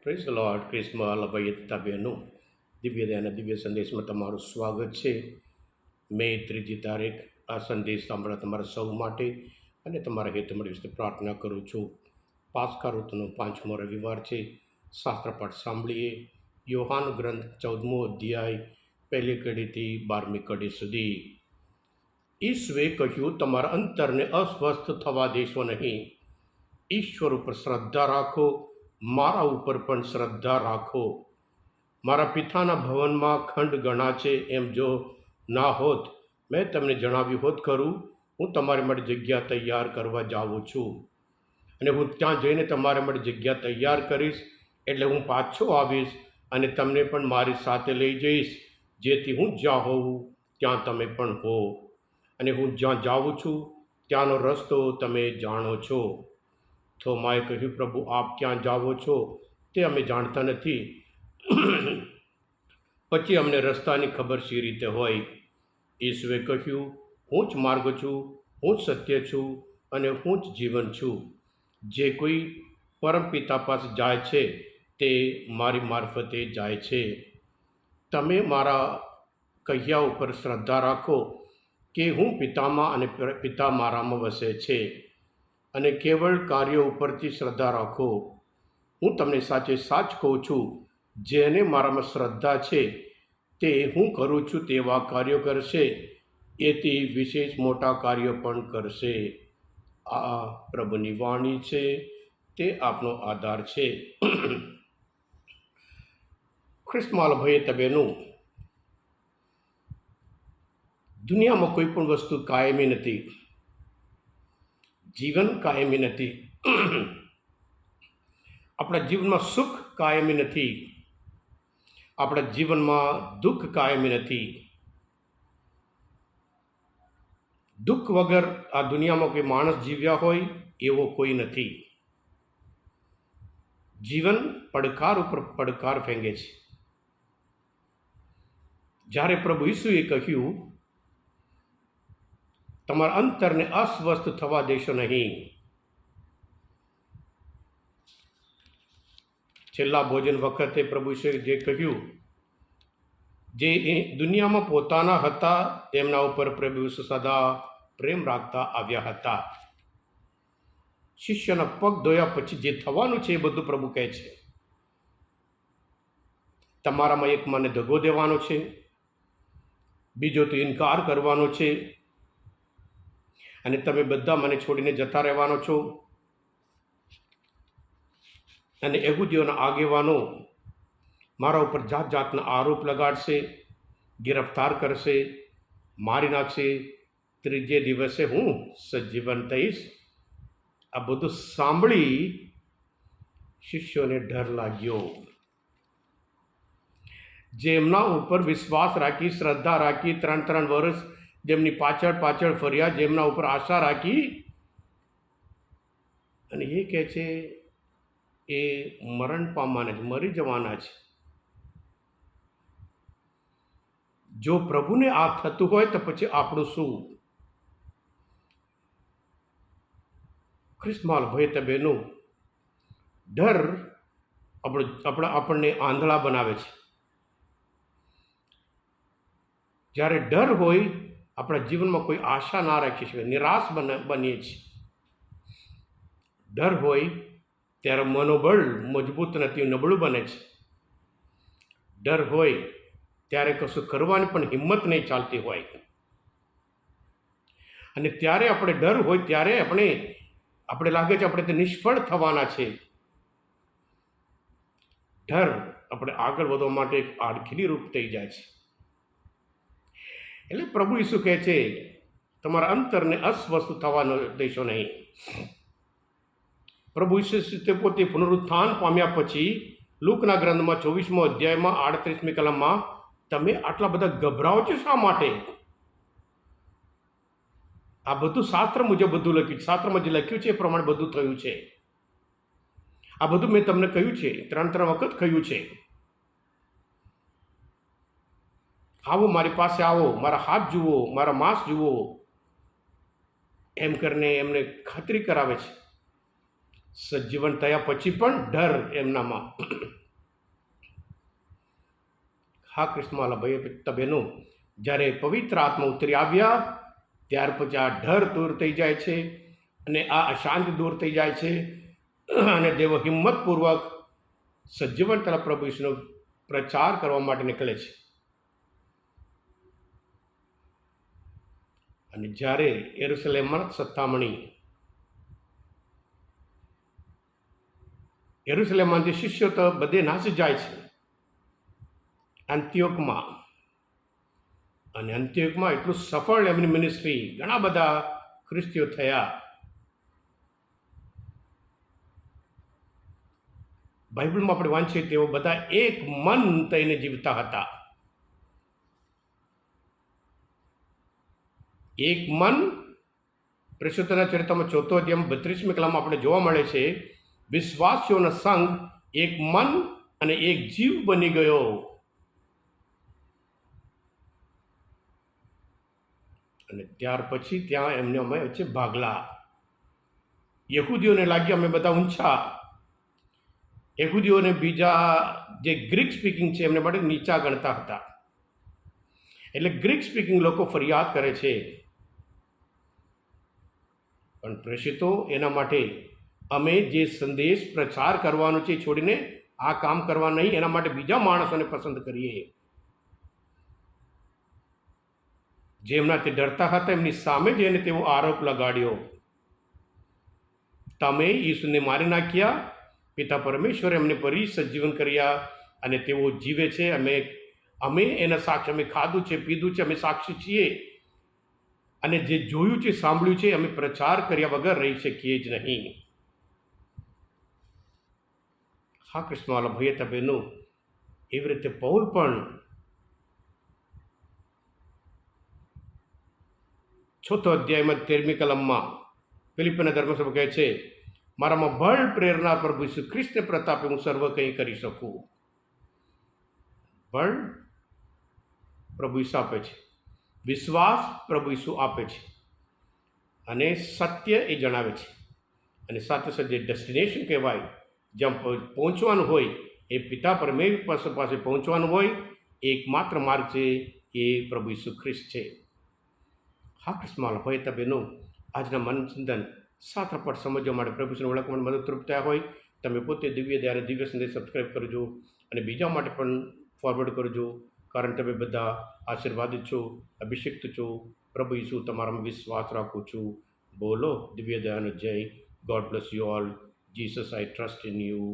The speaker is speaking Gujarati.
Praise the lord. ક્રિસ્મસ ભાઈ તથા બહેનો, દિવ્ય દયાના દિવ્ય સંદેશમાં તમારું સ્વાગત છે. મે 3 તારીખ આ સંદેશ સાંભળવા તમારા સૌ માટે અને તમારા હેતુ માટે વિશે પ્રાર્થના કરું છું. પાસ્કા ઋતુનો 5મો રવિવાર છે. શાસ્ત્રપાઠ સાંભળીએ. યોહાન ગ્રંથ 14મો અધ્યાય 1લી કડીથી 12મી કડી સુધી. ઈશ્વરે કહ્યું, તમારા અંતરને અસ્વસ્થ થવા દેશો નહીં. ઈશ્વર ઉપર શ્રદ્ધા રાખો, મારા ઉપર પણ શ્રદ્ધા રાખો. મારા પિતાના ભવનમાં ખંડ ઘણા છે, એમ જો ના હોત મેં તમને જણાવ્યું હોત ખરું. હું તમારી માટે જગ્યા તૈયાર કરવા જાઉં છું, અને હું ત્યાં જઈને તમારા માટે જગ્યા તૈયાર કરીશ. એટલે હું પાછો આવીશ અને તમને પણ મારી સાથે લઈ જઈશ, જેથી હું જ્યાં હોઉં ત્યાં તમે પણ હો. અને હું જ્યાં જાઉં છું ત્યાંનો રસ્તો તમે જાણો છો. થોમાએ કહ્યું, પ્રભુ, આપ ક્યાં જાઓ છો તે અમે જાણતા નથી. પછી અમને રસ્તાની ખબર શી રીતે હોય? ઈસુએ કહ્યું, હું જ માર્ગ છું, હું જ સત્ય છું અને હું જ જીવન છું. જે કોઈ પરમપિતા પાસે જાય છે તે મારી મારફતે જાય છે. તમે મારા કહ્યા ઉપર શ્રદ્ધા રાખો કે હું પિતામાં અને પિતા મારામાં વસે છે, અને કેવળ કાર્યો ઉપરથી શ્રદ્ધા રાખો. હું તમને સાચે સાચ કહું છું, જેને મારામાં શ્રદ્ધા છે તે હું કરું છું તેવા કાર્યો કરશે, એથી વિશેષ મોટા કાર્યો પણ કરશે. આ પ્રભુની વાણી છે, તે આપનો આધાર છે. ખ્રિસ્તમાલ ભાઈ તબેનું, દુનિયામાં કોઈ પણ વસ્તુ કાયમી નથી. જીવન કાયમી નથી. આપણા જીવનમાં સુખ કાયમી નથી. આપણા જીવનમાં દુઃખ કાયમી નથી. દુઃખ વગર આ દુનિયામાં કોઈ માણસ જીવ્યા હોય એવો કોઈ નથી. જીવન પડકાર ઉપર પડકાર ફેંગે છે. જ્યારે પ્રભુ ઈસુએ કહ્યું, તમારા અંતરને અસ્વસ્થ થવા દેશો નહીં. છેલ્લા ભોજન વખતે પ્રભુ ઈસુએ જે કહ્યું, જે દુનિયામાં પોતાના હતા તેમના ઉપર પ્રભુ ઈસુ સદા પ્રેમ રાખતા આવ્યા હતા. શિષ્યના પગ ધોયા પછી જે થવાનું છે એ બધું પ્રભુ કહે છે. તમારામાં એક મને દગો દેવાનો છે, બીજો તો ઇનકાર કરવાનો છે, અને તમે બધા મને છોડીને જતા રહેવાનો છો. અને યહૂદીઓના આગેવાનો મારા ઉપર જાત જાતના આરોપ લગાડશે, ગિરફ્તાર કરશે, મારી નાખશે. ત્રીજે દિવસે હું સજીવન થઈશ. આ બધું સાંભળી શિષ્યોને ડર લાગ્યો. જેમના ઉપર વિશ્વાસ રાખી, શ્રદ્ધા રાખી, 3 વર્ષ જેમની પાછળ પાછળ ફર્યા, જેમના ઉપર આશા રાખી, અને એ કહે છે એ મરણ પામવાના છે, મરી જવાના છે. જો પ્રભુને આ થતું હોય તો પછી આપણું શું? ખ્રિસ્તમાલ ભાઈ તબેનું, ડર આપણને આંધળા બનાવે છે. જ્યારે ડર હોય, આપણા જીવનમાં કોઈ આશા ના રાખી શકે, નિરાશ બનીએ છીએ. ડર હોય ત્યારે મનોબળ મજબૂત નથી, નબળું બને છે. ડર હોય ત્યારે કશું કરવાની પણ હિંમત નહીં ચાલતી હોય. અને ત્યારે આપણે ડર હોય ત્યારે આપણે લાગે છે આપણે તે નિષ્ફળ થવાના છે. ડર આપણે આગળ વધવા માટે એક આડખીલી રૂપ થઈ જાય છે. એટલે પ્રભુ ઈસુ કહે છે, તમારા અંતરને અસ્વસ્થ થવા દેશો નહીં. પ્રભુ ઈસુ તે પોતે પુનરુત્થાન પામ્યા પછી લૂકના ગ્રંથમાં 24મો અધ્યાયમાં 38મી કલમમાં, તમે આટલા બધા ગભરાઓ છો શા માટે? આ બધું શાસ્ત્ર મુજબ બધું લખ્યું છે. શાસ્ત્રમાં જે લખ્યું છે એ પ્રમાણે બધું થયું છે. આ બધું મેં તમને કહ્યું છે, 3 વખત કહ્યું છે. આવો, મારી પાસે આવો, મારા હાથ જુઓ, મારા માંસ જુઓ, એમ કરીને એમને ખાતરી કરાવે છે. સજીવન થયા પછી પણ ડર એમનામાં. હા કૃષ્ણવાલા ભાઈ પિતા બહેનો, જ્યારે પવિત્ર આત્મા ઉતરી આવ્યા ત્યાર પછી આ ડર દૂર થઈ જાય છે અને આ અશાંતિ દૂર થઈ જાય છે અને દેવો હિંમતપૂર્વક સજીવન તરફ પ્રભુ ઈસુનો પ્રચાર કરવા માટે નીકળે છે. અને જ્યારે યરુશલેમમાં સત્તામણી યરુશલેમમાંથી શિષ્યો તો બધે નાસી જાય છે અંત્યોકમાં. અને અંત્યોકમાં એટલું સફળ એમની મિનિસ્ટ્રી, ઘણા બધા ખ્રિસ્તીઓ થયા. બાઇબલમાં આપણે વાંચીએ તેઓ બધા એક મન થઈને જીવતા હતા. એક મન પ્રેષિતોના ચરિત્રમાં 4 અધ્યાયમાં 32મી કલામાં આપણે જોવા મળે છે, વિશ્વાસીઓનો સંઘ એક મન અને એક જીવ બની ગયો. અને ત્યાર પછી ત્યાં એમને અમે વચ્ચે ભાગલા. યહૂદીઓને લાગ્યું અમે બધા ઊંચા, યહૂદીઓને બીજા જે ગ્રીક સ્પીકિંગ છે એમને માટે નીચા ગણતા હતા. એટલે ગ્રીક સ્પીકિંગ લોકો ફરિયાદ કરે છે, પણ પ્રેષિતો એના માટે અમે જે સંદેશ પ્રચાર કરવાનો છે છોડીને આ કામ કરવા નહીં, એના માટે બીજા માણસોને પસંદ કરીએ. જેમનાથી ડરતા હતા એમની સામે જઈને તેઓ આરોપ લગાડ્યો, તમે ઈસુને મારી નાખ્યા, પિતા પરમેશ્વરે એમને ફરી સજીવન કર્યા અને તેઓ જીવે છે. અમે એના સાક્ષી, અમે ખાધું છે, પીધું છે, અમે સાક્ષી છીએ અને જે જોયું છે, સાંભળ્યું છે, અમે પ્રચાર કર્યા વગર રહી શકીએ જ નહીં. હા કૃષ્ણવાલા ભાઈ હતા બહેનો, એવી રીતે પૌલ પણ 6 અધ્યાયમાં 13મી કલમમાં ફિલિપીના ધર્મસભા કહે છે, મારામાં બળ પ્રેરણા પ્રભુ ઈસુ ખ્રિસ્તને પ્રતાપે હું સર્વ કંઈ કરી શકું. બળ પ્રભુ ઈસુ આપે છે, વિશ્વાસ પ્રભુ ઈસુ આપે છે અને સત્ય એ જણાવે છે. અને સાથે સાથે ડેસ્ટિનેશન કહેવાય, જ્યાં પહોંચવાનું હોય, એ પિતા પરમેશ્વર પાસે પહોંચવાનું હોય, એકમાત્ર માર્ગ છે એ પ્રભુ ઈસુ ખ્રિસ્ત છે. હા કૃષ્ણવાલા ભાઈ હતા બહેનો, આજના મનચિંતન સાચા સમજવા માટે પ્રભુને ઓળખવામાં મદદરૂપ થયા હોય, તમે પોતે દિવ્ય દયા અને દિવ્ય સંદેશ સબસ્ક્રાઈબ કરજો અને બીજા માટે પણ ફોરવર્ડ કરજો, કારણ તમે બધા આશીર્વાદિત છો, અભિષિક્ત છો. પ્રભુ ઈસુ તમારામાં વિશ્વાસ રાખું છું. બોલો દિવ્ય દયાનો જય. God bless you all. Jesus I trust in you.